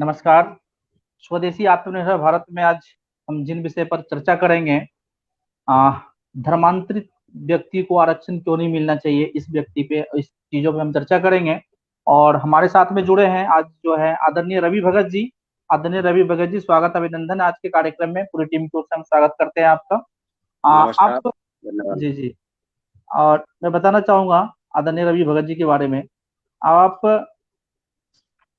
नमस्कार। स्वदेशी आत्मनिर्भर भारत में आज हम जिन विषय पर चर्चा करेंगे, आ, धर्मांतरित व्यक्ति को आरक्षण क्यों नहीं मिलना चाहिए, इस चीजों पे हम चर्चा करेंगे। और हमारे साथ में जुड़े हैं आज जो है आदरणीय रवि भगत जी। आदरणीय रवि भगत जी, स्वागत अभिनंदन आज के कार्यक्रम में। पूरी टीम की ओर से हम स्वागत करते हैं आपका। नमस्कार। आप धन्यवाद। जी जी। और मैं बताना चाहूंगा आदरणीय रवि भगत जी के बारे में। आप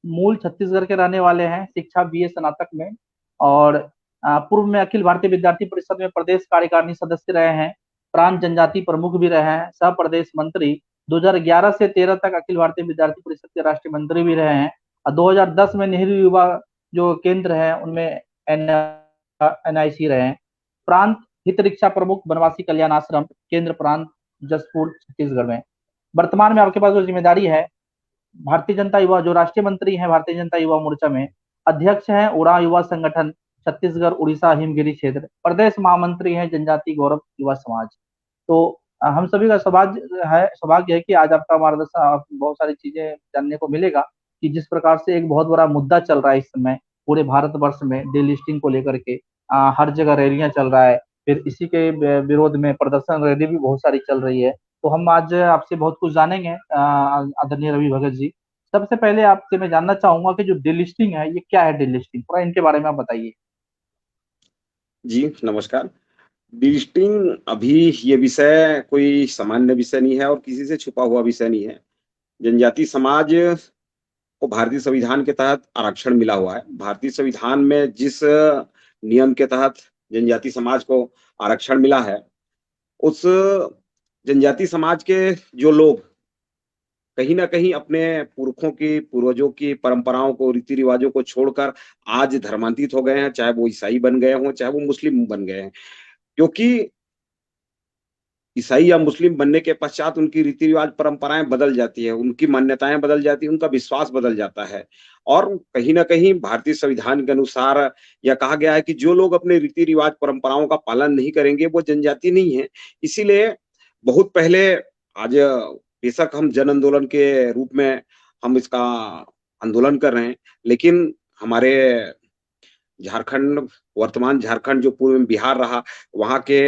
मूल छत्तीसगढ़ के रहने वाले हैं, शिक्षा बीए स्नातक में। और पूर्व में अखिल भारतीय विद्यार्थी परिषद में प्रदेश कार्यकारिणी सदस्य रहे हैं। प्रांत जनजाति प्रमुख भी रहे हैं, सह प्रदेश मंत्री। 2011 से 13 तक अखिल भारतीय विद्यार्थी परिषद के राष्ट्रीय मंत्री भी रहे हैं। और 2010 में नेहरू युवा जो केंद्र है उनमें एनआईसी रहे हैं। प्रांत हित रिक्शा प्रमुख बनवासी कल्याण आश्रम, केंद्र प्रांत जसपुर छत्तीसगढ़ में। वर्तमान में आपके पास जो जिम्मेदारी है, भारतीय जनता युवा जो राष्ट्रीय मंत्री हैं भारतीय जनता युवा मोर्चा में, अध्यक्ष हैं उड़ा युवा संगठन छत्तीसगढ़ उड़ीसा हिमगिरी क्षेत्र, प्रदेश महामंत्री हैं जनजाति गौरव युवा समाज। तो हम सभी का सौभाग्य है कि आज आपका मार्गदर्शन, आप बहुत सारी चीजें जानने को मिलेगा कि जिस प्रकार से एक बहुत बड़ा मुद्दा चल रहा है इस समय पूरे भारतवर्ष में डिलिस्टिंग को लेकर के। हर जगह रैलियां चल रहा है, फिर इसी के विरोध में प्रदर्शन रैली भी बहुत सारी चल रही है। तो हम आज आपसे बहुत कुछ जानेंगे आदरणीय रवि भगत जी। सबसे पहले आपसे मैं जानना चाहूंगा कि जो डिलिस्टिंग है ये क्या है, डिलिस्टिंग थोड़ा इनके बारे में आप बताइए। जी, नमस्कार। डिस्टिंग अभी ये विषय कोई सामान्य विषय नहीं है और किसी से छुपा हुआ विषय नहीं है। जनजाति समाज को भारतीय संविधान के तहत आरक्षण मिला हुआ है। भारतीय संविधान में जिस नियम के तहत जनजाति समाज को आरक्षण मिला है, उस जनजाति समाज के जो लोग कहीं न कहीं अपने पुरखों की, पूर्वजों की परंपराओं को, रीति-रिवाजों को छोड़कर आज धर्मांतरित हो गए हैं, चाहे वो ईसाई बन गए हों, चाहे वो मुस्लिम बन गए हैं। क्योंकि ईसाई या मुस्लिम बनने के पश्चात उनकी रीति-रिवाज, परंपराएँ बदल जाती है, उनकी मान्यताएँ बदल जाती हैं, उनका विश्वास बदल जाता है। और कहीं न कहीं भारतीय संविधान के अनुसार यह कहा गया है कि जो लोग अपने रीति-रिवाज, परंपराओं का पालन नहीं करेंगे, वो जनजाति नहीं है। इसीलिए बहुत पहले आज बेशक हम जन आंदोलन के रूप में हम इसका आंदोलन कर रहे हैं, लेकिन हमारे झारखंड, वर्तमान झारखंड जो पूर्व में बिहार रहा, वहाँ के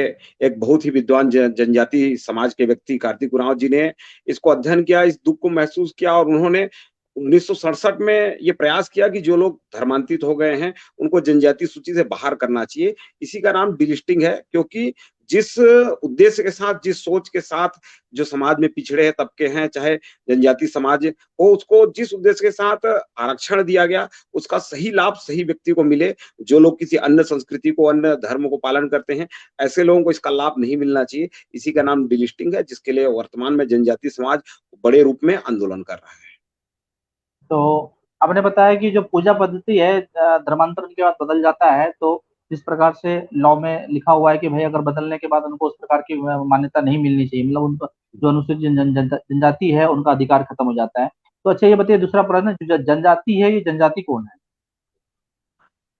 एक बहुत ही विद्वान जनजाति समाज के व्यक्ति कार्तिक उरांव जी ने इसको अध्ययन किया, इस दुःख को महसूस किया और उन्होंने 1967 में ये प्रयास किया कि जो लोग धर्मांतरित हो गए हैं, उनको जनजाति सूची से बाहर करना चाहिए। इसी का नाम डिलिस्टिंग है, क्योंकि जिस उद्देश्य के साथ, जिस सोच के साथ जो समाज में पिछड़े तबके हैं, चाहे जनजाति समाज हो, उसको जिस उद्देश्य के साथ आरक्षण दिया गया, उसका सही लाभ सही व्यक्ति को मिले। जो लोग किसी अन्य संस्कृति को, अन्य धर्म को पालन करते हैं, ऐसे लोगों को इसका लाभ नहीं मिलना चाहिए। इसी का नाम डिलिस्टिंग है, जिसके लिए वर्तमान में जनजाति समाज बड़े रूप में आंदोलन कर रहा है। तो आपने बताया कि जो पूजा पद्धति है धर्मांतरण के बाद बदल जाता है, तो जिस प्रकार से लॉ में लिखा हुआ है कि भाई अगर बदलने के बाद उनको उस प्रकार की मान्यता नहीं मिलनी चाहिए, मतलब उनको जो अनुसूचित जनजाति है उनका अधिकार खत्म हो जाता है। तो अच्छा ये बताइए, दूसरा प्रश्न, जो जनजाति है ये जनजाति कौन है?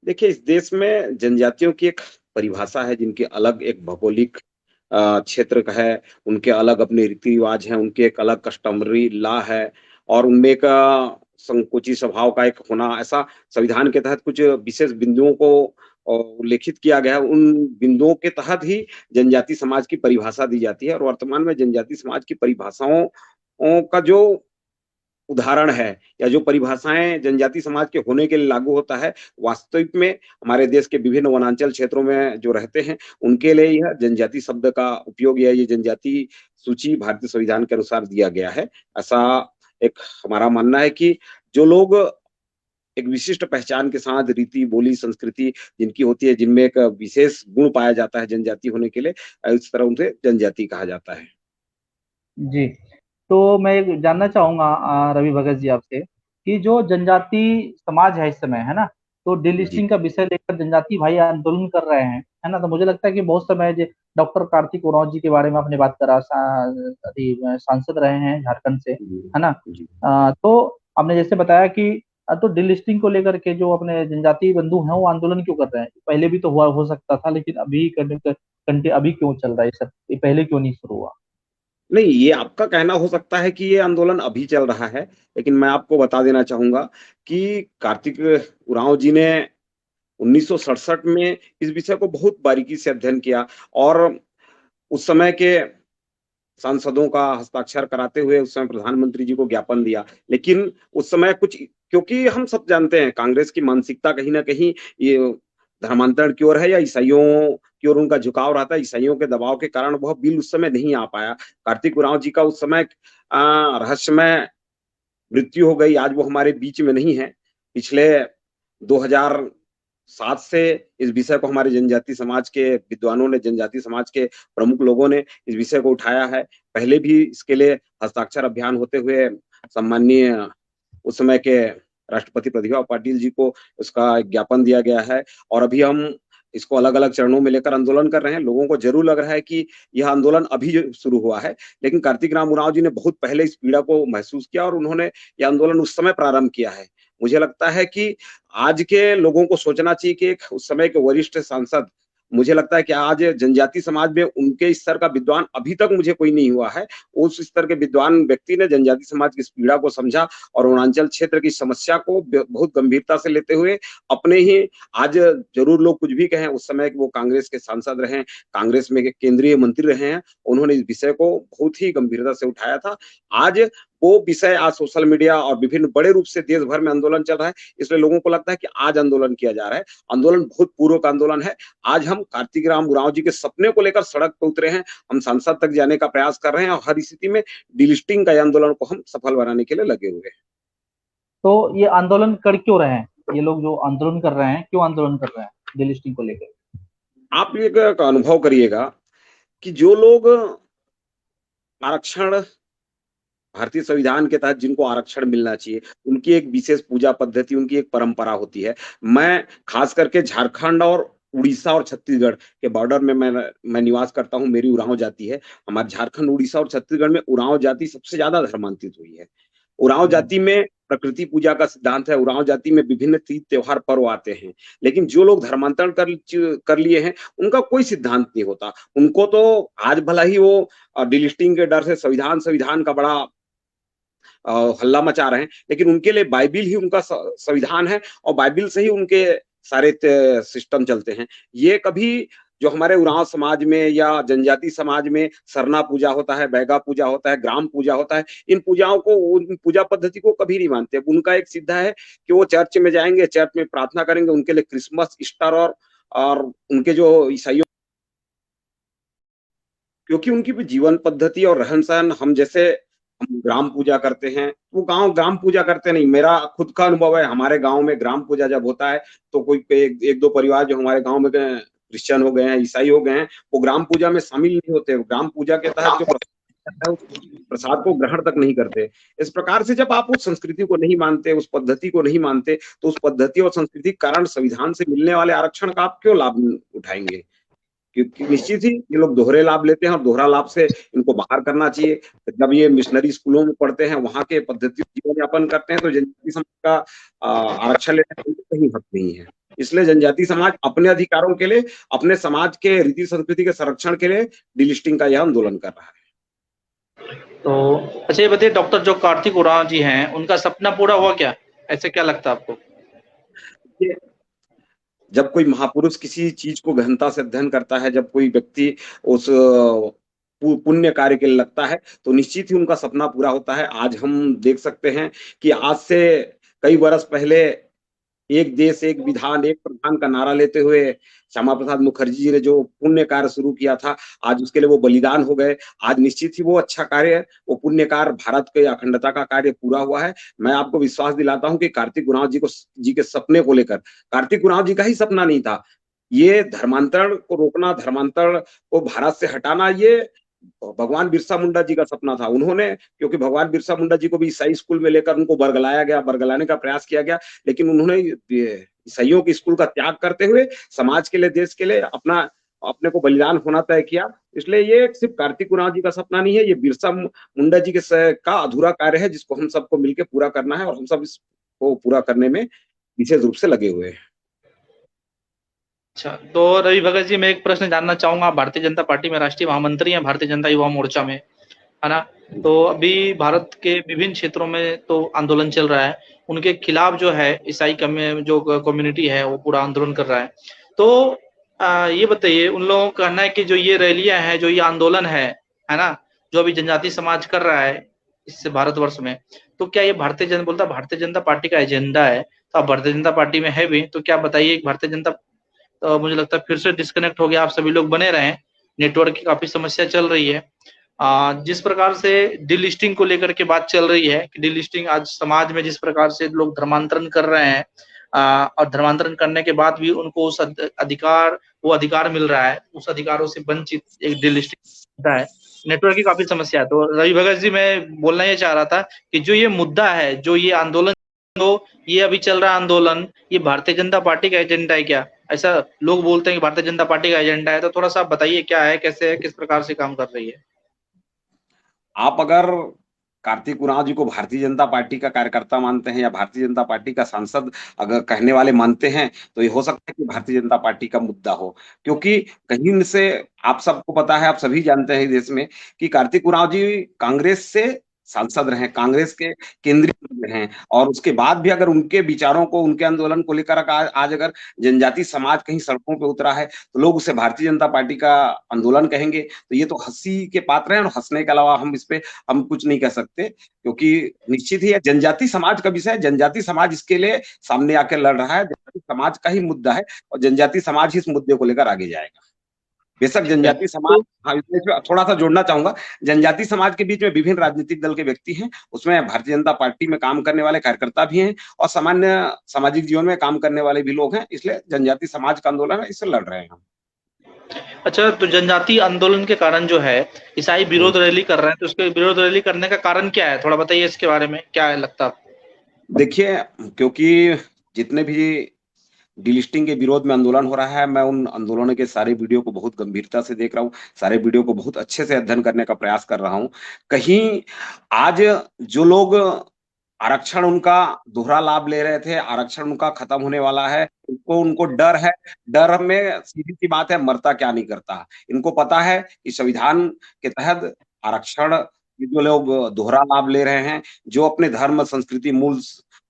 देखिए, इस देश में जनजातियों की एक परिभाषा है, जिनकी अलग एक भौगोलिक क्षेत्र का है, उनके अलग अपने रीति-रिवाज हैं, उनके एक अलग कस्टमरी लॉ है और उनमें एक संकुची स्वभाव का एक होना, ऐसा संविधान के तहत कुछ विशेष बिंदुओं को उल्लेखित किया गया है। उन बिंदुओं के तहत ही जनजाति समाज की परिभाषा दी जाती है और वर्तमान में जनजाति समाज की परिभाषाओं का जो उदाहरण है या जो परिभाषाएँ जनजाति समाज के होने के लिए लागू होता है, वास्तविक में हमारे देश के विभिन्न वनांचल क्षेत्रों में जो रहते हैं, उनके लिए यह जनजाति शब्द का उपयोग या ये जनजाति सूची भारतीय संविधान के अनुसार दिया गया है। ऐसा एक हमारा मानना है कि जो लोग एक विशिष्ट पहचान के साथ रीति, बोली, संस्कृति जिनकी होती है, जिनमें एक विशेष गुण पाया जाता है जनजाति होने के लिए, इस तरह उनसे जनजाति कहा जाता है। जी। तो मैं एक जानना चाहूंगा रवि भगत जी आपसे कि जो जनजाति समाज है इस समय, है ना, तो जी। डिलिस्टिंग का विषय लेकर जनजाति भाई आंदोलन कर रहे हैं, है ना। तो मुझे लगता है कि बहुत समय जो डॉक्टर कार्तिक उरांव जी के बारे में आपने बात करा, सांसद रहे हैं झारखंड से, जी। है ना। जी। तो आपने जैसे बताया कि तो डिलिस्टिंग को लेकर के जो अपने जनजाति बंधु हैं वो आंदोलन क्यों कर रहे हैं? पहले भी तो हुआ हो सकता था, लेकिन अभी अभी क्यों चल रहा है ये सब, ये पहले क्यों नहीं शुरू हुआ? नहीं, ये आपका कहना हो सकता है कि ये आंदोलन अभी चल रहा है, लेकिन मैं आपको बता देना चाहूंगा कि कार्तिक उरांव जी ने 1967 में इस विषय को बहुत बारीकी से अध्ययन किया और उस समय के सांसदों का हस्ताक्षर कराते हुए उस समय प्रधानमंत्री जी को ज्ञापन दिया। लेकिन उस समय कुछ, क्योंकि हम सब जानते हैं कांग्रेस की मानसिकता कहीं ना कहीं ये धर्मांतरण की ओर है या ईसाइयों की ओर उनका झुकाव रहता है। ईसाइयों के दबाव के कारण वह बिल उस समय नहीं आ पाया। कार्तिक उरांव जी का उस समय रहस्यमय मृत्यु हो गई। आज वो हमारे बीच में नहीं है। पिछले 2007 से इस विषय को हमारे जनजाति समाज के विद्वानों ने, जनजाति समाज के प्रमुख लोगों ने इस विषय को उठाया है। पहले भी इसके लिए हस्ताक्षर अभियान होते हुए सम्माननीय उस समय के राष्ट्रपति प्रतिभा पाटिल जी को उसका ज्ञापन दिया गया है। और अभी हम इसको अलग अलग चरणों में लेकर आंदोलन कर रहे हैं। लोगों को जरूर लग रहा है कि यह आंदोलन अभी शुरू हुआ है, लेकिन कार्तिक राम उरांव जी ने बहुत पहले इस पीड़ा को महसूस किया और उन्होंने यह आंदोलन उस समय प्रारंभ किया है। मुझे लगता है कि आज के लोगों को सोचना चाहिए कि एक उस समय के वरिष्ठ सांसद, मुझे लगता है कि आज जनजाति समाज में उनके स्तर का विद्वान अभी तक मुझे कोई नहीं हुआ है। उस स्तर के विद्वान व्यक्ति ने जनजाति समाज की इस पीड़ा को समझा और अरुणाचल क्षेत्र की समस्या को बहुत गंभीरता से लेते हुए अपने ही, आज जरूर लोग कुछ भी कहें, उस समय वो कांग्रेस के सांसद रहे, कांग्रेस में केंद्रीय मंत्री रहे हैं, उन्होंने इस विषय को बहुत ही गंभीरता से उठाया था। आज वो विषय आज सोशल मीडिया और विभिन्न बड़े रूप से देश भर में आंदोलन चल रहा है, इसलिए लोगों को लगता है कि आज आंदोलन किया जा रहा है। आंदोलन बहुत पूर्व का आंदोलन है। आज हम कार्तिक राम उरांव जी के सपने को लेकर सड़क पर उतरे हैं, हम संसद तक जाने का प्रयास कर रहे हैं और हर स्थिति में डिलिस्टिंग का आंदोलन को हम सफल बनाने के लिए लगे हुए हैं। तो ये आंदोलन कर क्यों रहे हैं? ये लोग जो आंदोलन कर रहे हैं, क्यों आंदोलन कर रहे हैं डिलिस्टिंग को लेकर? आप एक अनुभव करिएगा कि जो लोग आरक्षण, भारतीय संविधान के तहत जिनको आरक्षण मिलना चाहिए, उनकी एक विशेष पूजा पद्धति, उनकी एक परंपरा होती है। मैं खास करके झारखंड और उड़ीसा और छत्तीसगढ़ के बॉर्डर में मैं निवास करता हूँ। मेरी उरांव जाति है। हमारे झारखंड, उड़ीसा और छत्तीसगढ़ में उरांव जाति सबसे ज्यादा धर्मांतरित हुई है। उरांव जाति में प्रकृति पूजा का सिद्धांत है। उरांव जाति में विभिन्न तीज त्योहार पर्व आते हैं। लेकिन जो लोग धर्मांतरण कर लिए हैं, उनका कोई सिद्धांत नहीं होता। उनको तो आज भला ही वो डिलिस्टिंग के डर से संविधान संविधान का बड़ा हल्ला मचा रहे हैं, लेकिन उनके लिए बाइबिल ही उनका संविधान है और बाइबिल से ही उनके सारे सिस्टम चलते हैं। ये कभी, जो हमारे उरांव समाज में या जनजाति समाज में सरना पूजा होता है, बैगा पूजा होता है, ग्राम पूजा होता है, इन पूजाओं को, उन पूजा पद्धति को कभी नहीं मानते। उनका एक सीधा है कि वो चर्च में जाएंगे, चर्च में प्रार्थना करेंगे। उनके लिए क्रिसमस, ईस्टर और उनके जो ईसाइयों, क्योंकि उनकी भी जीवन पद्धति और रहन सहन हम जैसे, हम ग्राम पूजा करते हैं, वो गांव ग्राम पूजा करते नहीं। मेरा खुद का अनुभव है, हमारे गांव में ग्राम पूजा जब होता है तो कोई एक दो परिवार जो हमारे गांव में क्रिश्चियन हो गए हैं, ईसाई हो गए हैं, वो ग्राम पूजा में शामिल नहीं होते। ग्राम पूजा के तहत जो प्रसाद है, उस प्रसाद को ग्रहण तक नहीं करते। इस प्रकार से जब आप उस संस्कृति को नहीं मानते, उस पद्धति को नहीं मानते, तो उस पद्धति और संस्कृति के कारण संविधान से मिलने वाले आरक्षण का आप क्यों लाभ उठाएंगे? क्योंकि निश्चित ही ये लोग दोहरे लाभ लेते हैं और दोहरा लाभ से इनको बाहर करना चाहिए। जब ये मिशनरी स्कूलों में पढ़ते हैं, वहां के पद्धति जीवन यापन करते हैं, तो जनजाति समाज का आरक्षण लेने का कहीं हक नहीं है। इसलिए जनजाति समाज अपने अधिकारों के लिए, अपने समाज के रीति संस्कृति के संरक्षण के लिए डिलिस्टिंग का यह आंदोलन कर रहा है। तो अच्छा, ये बताइए डॉक्टर, जो कार्तिक उरांव जी हैं, उनका सपना पूरा हुआ क्या? ऐसे क्या लगता है आपको? जब कोई महापुरुष किसी चीज को गहनता से अध्ययन करता है, जब कोई व्यक्ति उस पुण्य कार्य के लिए लगता है, तो निश्चित ही उनका सपना पूरा होता है। आज हम देख सकते हैं कि आज से कई वर्ष पहले एक देश एक विधान एक प्रधान का नारा लेते हुए श्यामा प्रसाद मुखर्जी जी ने जो पुण्य कार्य शुरू किया था, आज उसके लिए वो बलिदान हो गए। आज निश्चित ही वो अच्छा कार्य, वो पुण्य कार्य, भारत के अखंडता का कार्य पूरा हुआ है। मैं आपको विश्वास दिलाता हूं कि कार्तिक उरांव जी के सपने को लेकर, कार्तिक उरांव जी का ही सपना नहीं था ये धर्मांतरण को रोकना, धर्मांतरण को भारत से हटाना, ये भगवान बिरसा मुंडा जी का सपना था। उन्होंने, क्योंकि भगवान बिरसा मुंडा जी को भी ईसाई स्कूल में लेकर उनको बरगलाया गया, बरगलाने का प्रयास किया गया, लेकिन उन्होंने ईसाइयों के स्कूल का त्याग करते हुए समाज के लिए, देश के लिए अपने को बलिदान होना तय किया। इसलिए ये सिर्फ कार्तिक उरांव जी का सपना नहीं है, ये बिरसा मुंडा जी के का अधूरा कार्य है, जिसको हम सबको मिलकर पूरा करना है और हम सब इसको पूरा करने में विशेष रूप से लगे हुए हैं। अच्छा, तो रवि भगत जी, मैं एक प्रश्न जानना चाहूंगा। आप भारतीय जनता पार्टी में राष्ट्रीय महामंत्री हैं, भारतीय जनता युवा मोर्चा में। है ना। तो अभी भारत के विभिन्न क्षेत्रों में तो आंदोलन चल रहा है, उनके खिलाफ जो है ईसाई जो कम्युनिटी है वो पूरा आंदोलन कर रहा है। तो ये बताइए, उन लोगों का कहना है कि जो ये रैलियां हैं, जो ये आंदोलन है ना, जो अभी जनजाति समाज कर रहा है इस भारतवर्ष में, तो क्या ये भारतीय जनता पार्टी का एजेंडा है? तो आप भारतीय जनता पार्टी में है भी, तो क्या बताइए, भारतीय जनता मुझे लगता है फिर से डिस्कनेक्ट हो गया, आप सभी लोग बने रहें, नेटवर्क की काफी समस्या चल रही है। जिस प्रकार से डिलिस्टिंग को लेकर के बात चल रही है कि डिलिस्टिंग आज समाज में जिस प्रकार से लोग धर्मांतरण कर रहे हैं, और धर्मांतरण करने के बाद भी उनको उस अधिकार मिल रहा है, उस अधिकारों से वंचित एक डिलिस्टिंग है। नेटवर्क की काफी समस्या है। तो रवि भगत जी, मैं बोलना ये चाह रहा था कि जो ये मुद्दा है, जो ये आंदोलन, तो ये अभी चल रहा है आंदोलन, ये भारतीय जनता पार्टी का एजेंडा है क्या? ऐसा लोग बोलते हैं कि भारतीय जनता पार्टी का एजेंडा है, तो थोड़ा सा बताइए क्या है, कैसे है, किस प्रकार से काम कर रही है? आप अगर कार्तिक उरांव जी को भारतीय जनता पार्टी का कार्यकर्ता मानते हैं या भारतीय जनता पार्टी का सांसद अगर कहने वाले मानते हैं, तो ये हो सकता है कि भारतीय जनता पार्टी का मुद्दा हो। क्योंकि कहीं से आप सबको पता है, आप सभी जानते हैं देश में कि कार्तिक उरांव जी कांग्रेस से सांसद रहे, कांग्रेस के केंद्रीय मंत्री हैं, और उसके बाद भी अगर उनके विचारों को, उनके आंदोलन को लेकर आज अगर जनजाति समाज कहीं सड़कों पर उतरा है, तो लोग उसे भारतीय जनता पार्टी का आंदोलन कहेंगे। तो ये तो हंसी के पात्र हैं, और हंसने के अलावा हम इस पे हम कुछ नहीं कह सकते, क्योंकि निश्चित ही जनजाति समाज का विषय, जनजाति समाज इसके लिए सामने आकर लड़ रहा है, जनजाति समाज का ही मुद्दा है, और जनजाति समाज ही इस मुद्दे को लेकर आगे जाएगा। बेशक ठीक है। जनजाति समाज, तो हाँ इसमें थोड़ा सा जोड़ना चाहूंगा, जनजाति समाज के बीच में विभिन्न राजनीतिक दल के व्यक्ति हैं, उसमें भारतीय जनता पार्टी में काम करने वाले कार्यकर्ता भी हैं, और सामान्य सामाजिक जीवन में काम करने वाले भी लोग हैं, इसलिए जनजाति समाज का आंदोलन है, इससे लड़ रहे हैं हम। अच्छा, तो जनजाति आंदोलन के कारण जो है ईसाई विरोध रैली कर रहे हैं, तो उसके विरोध रैली करने का कारण क्या है? थोड़ा बताइए इसके बारे में, क्या है लगता है आपको? देखिए, क्योंकि जितने भी डिलिस्टिंग के विरोध में आंदोलन हो रहा है, मैं उन आंदोलनों के सारे वीडियो को बहुत गंभीरता से देख रहा हूँ, सारे वीडियो को बहुत अच्छे से अध्ययन करने का प्रयास कर रहा हूँ। कहीं आज जो लोग आरक्षण उनका दोहरा लाभ ले रहे थे, आरक्षण उनका खत्म होने वाला है, उनको डर है। डर में सीधी सी बात है, मरता क्या नहीं करता। इनको पता है कि संविधान के तहत आरक्षण, जो लोग दोहरा लाभ ले रहे हैं, जो अपने धर्म, संस्कृति, मूल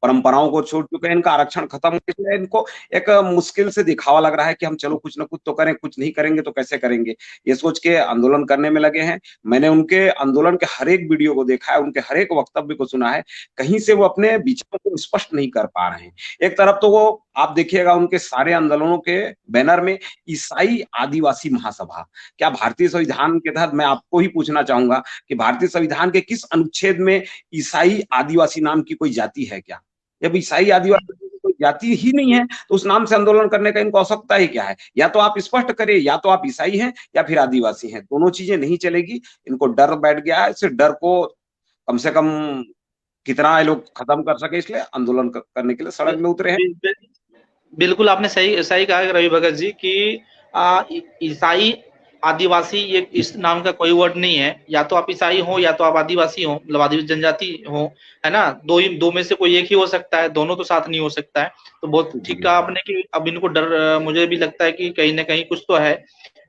परंपराओं को छोड़ चुके हैं, इनका आरक्षण खत्म हो, इसलिए इनको एक मुश्किल से दिखावा लग रहा है कि हम चलो कुछ ना कुछ तो करें, कुछ नहीं करेंगे तो कैसे करेंगे, ये सोच के आंदोलन करने में लगे हैं। मैंने उनके आंदोलन के हर एक वीडियो को देखा है, उनके हर एक वक्तव्य को सुना है, कहीं से वो अपने विचारों को स्पष्ट नहीं कर पा रहे हैं। एक तरफ तो वो, आप देखिएगा उनके सारे आंदोलनों के बैनर में ईसाई आदिवासी महासभा। क्या भारतीय संविधान के तहत, मैं आपको ही पूछना चाहूंगा कि भारतीय संविधान के किस अनुच्छेद में ईसाई आदिवासी नाम की कोई जाति है क्या? जब ईसाई आदिवासी की कोई जाति ही नहीं है, तो उस नाम से आंदोलन करने का इनको आवश्यकता ही क्या है? या तो आप स्पष्ट करिए, या तो आप ईसाई हैं या फिर आदिवासी हैं, दोनों चीजें नहीं चलेगी। इनको डर बैठ गया है, इस डर को कम से कम कितना ये लोग खत्म कर सके, इसलिए आंदोलन करने के लिए सड़क में उतरे हैं। बिल्कुल आपने सही सही कहा रवि भगत जी कि ईसाई आदिवासी ये इस नाम का कोई वर्ड नहीं है। या तो आप ईसाई हो या तो आप आदिवासी हो, मतलब आदिवासी जनजाति हो, है ना। दो में से कोई एक ही हो सकता है, दोनों तो साथ नहीं हो सकता है। तो बहुत ठीक कहा आपने कि अब इनको डर, मुझे भी लगता है कि कहीं ना कहीं कुछ तो है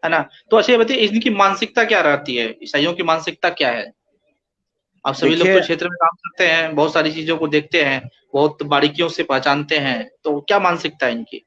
ना। तो अच्छा ये बताइए, इनकी मानसिकता क्या रहती है, ईसाइयों की मानसिकता क्या है? आप सभी लोग तो देखिए, क्षेत्र में काम करते हैं, बहुत सारी चीजों को देखते हैं, बहुत बारीकियों से पहचानते हैं, तो क्या मानसिकता है इनकी?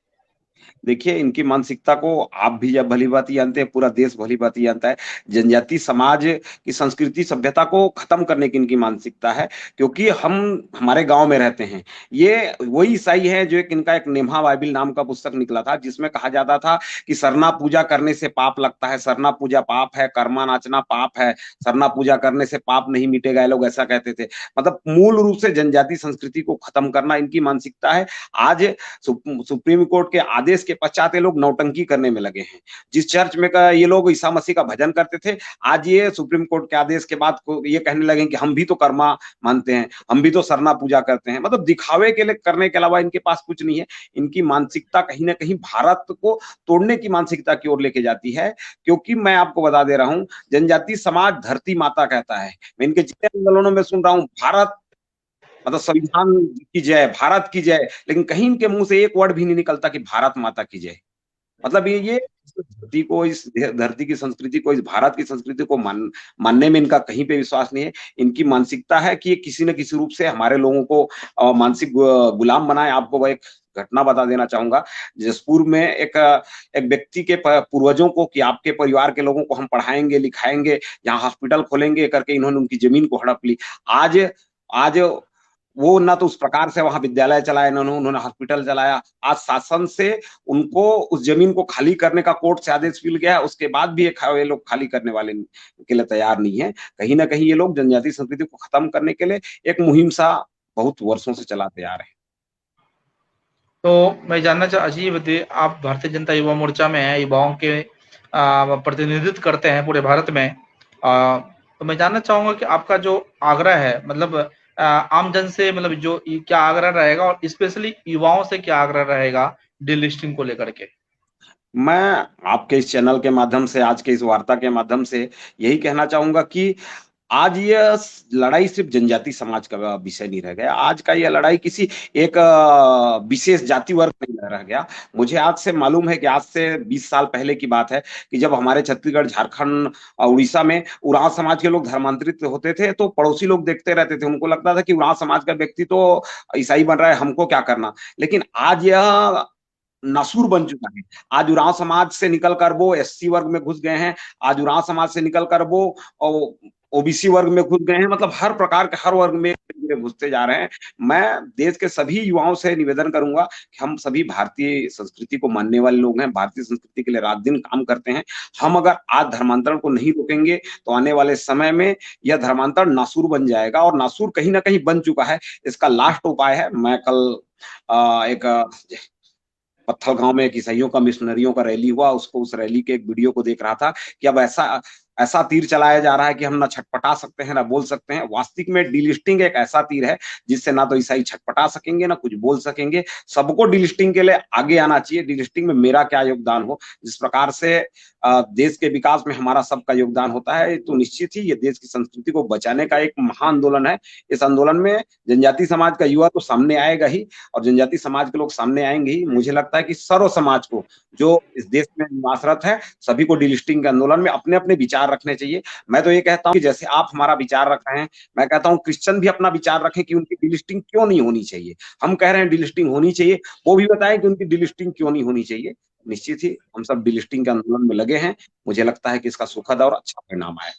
देखिए इनकी मानसिकता को आप भी जब भली भांति जानते हैं, पूरा देश भली भांति जानता है। जनजाति समाज की संस्कृति सभ्यता को खत्म करने की इनकी मानसिकता है, क्योंकि हम हमारे गांव में रहते हैं। ये वही ईसाई है जो इनका एक नेम्हा बाइबिल नाम का पुस्तक निकला था, जिसमें कहा जाता था कि सरना पूजा करने से पाप लगता है, सरना पूजा पाप है, कर्मा नाचना पाप है, सरना पूजा करने से पाप नहीं मिटेगा, ये लोग ऐसा कहते थे। मतलब मूल रूप से जनजाति संस्कृति को खत्म करना इनकी मानसिकता है। आज सुप्रीम कोर्ट के आदेश के पश्चात ये लोग नौटंकी करने में लगे हैं। जिस चर्च में का ये लोग ईसा मसीह का भजन करते थे, आज ये सुप्रीम कोर्ट के आदेश के बाद ये कहने लगे कि हम भी तो कर्मा मानते हैं, हम भी तो सरना पूजा करते हैं। मतलब दिखावे के लिए करने के अलावा इनके पास कुछ नहीं है। इनकी मानसिकता कहीं ना कहीं भारत को तोड़ने की मानसिकता की ओर लेके जाती है। क्योंकि मैं आपको बता दे रहा हूं, जनजाति समाज धरती माता कहता है। मैं इनके जितने आंदोलनों में सुन रहा हूं, भारत, मतलब संविधान की जय, भारत की जय, लेकिन कहीं इनके मुंह से एक वर्ड भी नहीं निकलता कि भारत माता की जय। मतलब ये धरती को, इस धरती की संस्कृति को, इस भारत की संस्कृति को मानने में इनका कहीं पे विश्वास नहीं है। इनकी मानसिकता है कि ये किसी न किसी रूप से हमारे लोगों को मानसिक गुलाम बनाए। आपको वह एक घटना बता देना चाहूंगा। जसपुर में एक व्यक्ति के पूर्वजों को कि आपके परिवार के लोगों को हम पढ़ाएंगे लिखाएंगे, यहाँ हॉस्पिटल खोलेंगे करके इन्होंने उनकी जमीन को हड़प ली। आज आज वो ना तो उस प्रकार से वहां विद्यालय चलाया इन्होंने, उन्होंने हॉस्पिटल चलाया। आज शासन से उनको उस जमीन को खाली करने का कोर्ट से आदेश मिल गया, उसके बाद भी ये लोग खाली करने वाले के लिए तैयार नहीं है। कहीं ना कहीं ये लोग जनजातीय संस्कृति को खत्म करने के लिए एक मुहिम सा बहुत वर्षों से चलाते आ रहे हैं। तो मैं जानना चाह अजीब बताइए, आप भारतीय जनता युवा मोर्चा में हैं, युवाओं के प्रतिनिधित्व करते हैं पूरे भारत में। तो मैं जानना चाहूंगा कि आपका जो आग्रह है, मतलब आम जन से, मतलब जो क्या आग्रह रहेगा और स्पेशली युवाओं से क्या आग्रह रहेगा डीलिस्टिंग को लेकर के? मैं आपके इस चैनल के माध्यम से, आज के इस वार्ता के माध्यम से यही कहना चाहूंगा कि आज ये लड़ाई सिर्फ जनजाति समाज का विषय नहीं रह गया। आज का ये लड़ाई किसी एक विशेष जाति वर्ग नहीं रह गया। मुझे आज से मालूम है कि आज से 20 साल पहले की बात है कि जब हमारे छत्तीसगढ़, झारखंड, उड़ीसा में उरांव समाज के लोग धर्मांतरित होते थे तो पड़ोसी लोग देखते रहते थे। उनको लगता था कि उरांव समाज का व्यक्ति तो ईसाई बन रहा है, हमको क्या करना। लेकिन आज यह नासूर बन चुका है। आज उरांव समाज से निकलकर वो एससी वर्ग में घुस गए हैं। आज उरांव समाज से निकलकर वो ओबीसी वर्ग में घुस गए हैं। मतलब हर प्रकार के हर वर्ग में घुसते जा रहे हैं। मैं देश के सभी युवाओं से निवेदन करूंगा कि हम सभी भारतीय संस्कृति को मानने वाले लोग हैं, भारतीय संस्कृति के लिए रात दिन काम करते हैं। हम अगर आज धर्मांतरण को नहीं रोकेंगे तो आने वाले समय में यह धर्मांतरण नासूर बन जाएगा, और नासूर कहीं ना कहीं बन चुका है। इसका लास्ट उपाय है, मैं कल एक पत्थल गांव में एक ईसाइयों का, मिशनरियों का रैली हुआ, उसको, उस रैली के एक वीडियो को देख रहा था कि अब ऐसा ऐसा तीर चलाया जा रहा है कि हम ना छटपटा सकते हैं ना बोल सकते हैं। वास्तविक में डीलिस्टिंग एक ऐसा तीर है जिससे ना तो ईसाई छटपटा सकेंगे ना कुछ बोल सकेंगे। सबको डीलिस्टिंग के लिए आगे आना चाहिए। डीलिस्टिंग में मेरा क्या योगदान हो, जिस प्रकार से देश के विकास में हमारा सबका योगदान होता है, तो निश्चित ही ये देश की संस्कृति को बचाने का एक महाआंदोलन है। इस आंदोलन में जनजाति समाज का युवा तो सामने आएगा ही, और जनजाति समाज के लोग सामने आएंगे ही। मुझे लगता है कि सर्व समाज को, जो इस देश में निवासरत है, सभी को डीलिस्टिंग के आंदोलन में अपने अपने विचार रखने चाहिए। मैं तो ये कहता हूँ कि जैसे आप हमारा विचार रख रहे हैं, मैं कहता हूँ क्रिश्चियन भी अपना विचार रखें कि उनकी डीलिस्टिंग क्यों नहीं होनी चाहिए। हम कह रहे हैं डीलिस्टिंग होनी चाहिए, वो भी बताएं कि उनकी डीलिस्टिंग क्यों नहीं होनी चाहिए। निश्चित ही हम सब डीलिस्टिंग के आंदोलन में लगे हैं। मुझे लगता है कि इसका सुखद और अच्छा परिणाम आए।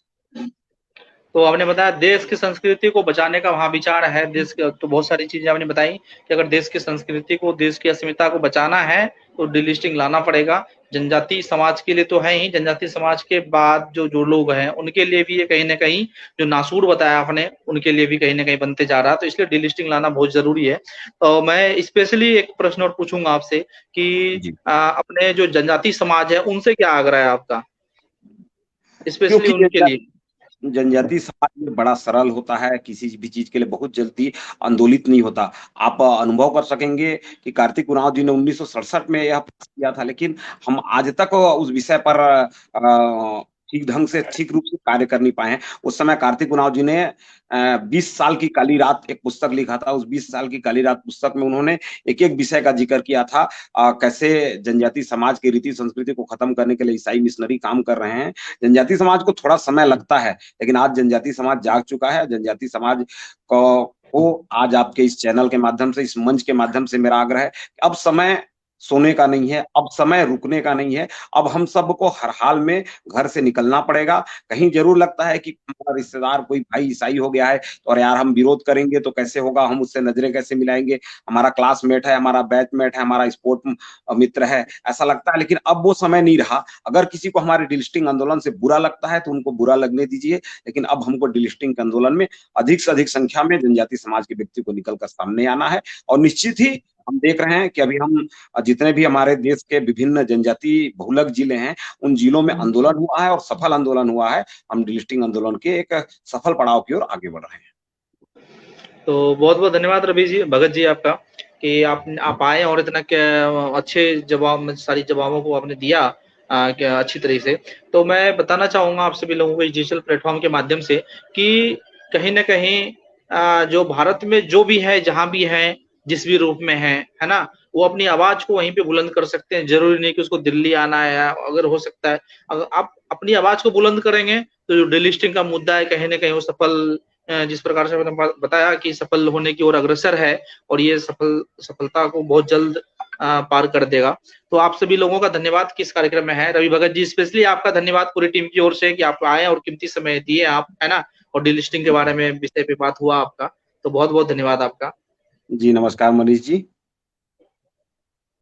तो आपने बताया देश की संस्कृति को बचाने का वहाँ विचार है। देश के तो बहुत सारी चीजें आपने बताई कि अगर देश की संस्कृति को, देश की अस्मिता को बचाना है तो डीलिस्टिंग लाना पड़ेगा। जनजाति समाज के लिए तो है ही, जनजाति समाज के बाद जो लोग हैं उनके लिए भी ये कहीं ना कहीं, जो नासूर बताया आपने, उनके लिए भी कहीं ना कहीं बनते जा रहा है। तो इसलिए डीलिस्टिंग लाना बहुत जरूरी है। तो मैं स्पेशली एक प्रश्न और पूछूंगा आपसे कि जी, अपने जो जनजाति समाज है उनसे क्या आग्रह है आपका, स्पेशली क्योंकि उनके लिए? जनजाति समाज में बड़ा सरल होता है, किसी भी चीज के लिए बहुत जल्दी आंदोलित नहीं होता। आप अनुभव कर सकेंगे कि कार्तिक उरांव जी ने 1967 में यह पास किया था, लेकिन हम आज तक उस विषय पर ठीक ढंग से, ठीक रूप से कार्य कर नहीं पाए हैं। उस समय कार्तिक उरांव जी ने 20 साल की काली रात एक पुस्तक लिखा था। उस 20 साल की काली रात पुस्तक में उन्होंने एक एक विषय का जिक्र किया था। कैसे जनजाति समाज की रीति संस्कृति को खत्म करने के लिए ईसाई मिशनरी काम कर रहे हैं। जनजाति समाज को थोड़ा समय लगता है, लेकिन आज जनजाति समाज जाग चुका है। जनजाति समाज को आज आपके इस चैनल के माध्यम से, इस मंच के माध्यम से मेरा आग्रह है कि अब समय सोने का नहीं है, अब समय रुकने का नहीं है। अब हम सबको हर हाल में घर से निकलना पड़ेगा। कहीं जरूर लगता है कि हमारा रिश्तेदार कोई भाई ईसाई हो गया है तो और यार हम विरोध करेंगे तो कैसे होगा, हम उससे नजरें कैसे मिलाएंगे, हमारा क्लासमेट है, हमारा बैचमेट है, हमारा स्पोर्ट मित्र है, ऐसा लगता है। लेकिन अब वो समय नहीं रहा। अगर किसी को हमारे डीलिस्टिंग आंदोलन से बुरा लगता है तो उनको बुरा लगने दीजिए, लेकिन अब हमको डीलिस्टिंग के आंदोलन में अधिक से अधिक संख्या में जनजाति समाज के व्यक्ति को निकलकर सामने आना है। और निश्चित ही हम देख रहे हैं कि अभी हम जितने भी हमारे देश के विभिन्न जनजाति बहुलक जिले हैं, उन जिलों में आंदोलन हुआ है और सफल आंदोलन हुआ है। हम डीलिस्टिंग आंदोलन के एक सफल पड़ाव की ओर आगे बढ़ रहे हैं। तो बहुत बहुत धन्यवाद रवि जी, भगत जी, आपका कि आप आए और इतना अच्छे जवाब, सारी जवाबों को आपने दिया अच्छी तरीके से। तो मैं बताना चाहूंगा आप सभी लोगों को इस डिजिटल प्लेटफॉर्म के माध्यम से कि कहीं ना कहीं जो भारत में जो भी है, जहां भी है, जिस भी रूप में है ना, वो अपनी आवाज को वहीं पे बुलंद कर सकते हैं। जरूरी नहीं कि उसको दिल्ली आना है, या अगर हो सकता है अगर आप अपनी आवाज को बुलंद करेंगे तो जो डिलिस्टिंग का मुद्दा है कहीं ना कहीं वो सफल, जिस प्रकार से मैंने बताया कि सफल होने की ओर अग्रसर है, और ये सफलता को बहुत जल्द पार कर देगा। तो आप सभी लोगों का धन्यवाद कि इस कार्यक्रम में है। रवि भगत जी, स्पेशली आपका धन्यवाद पूरी टीम की ओर से कि आप आए और कीमती समय दिए आप, है ना, और डिलिस्टिंग के बारे में विषय पे बात हुआ आपका। तो बहुत बहुत धन्यवाद आपका। जी नमस्कार मनीष जी।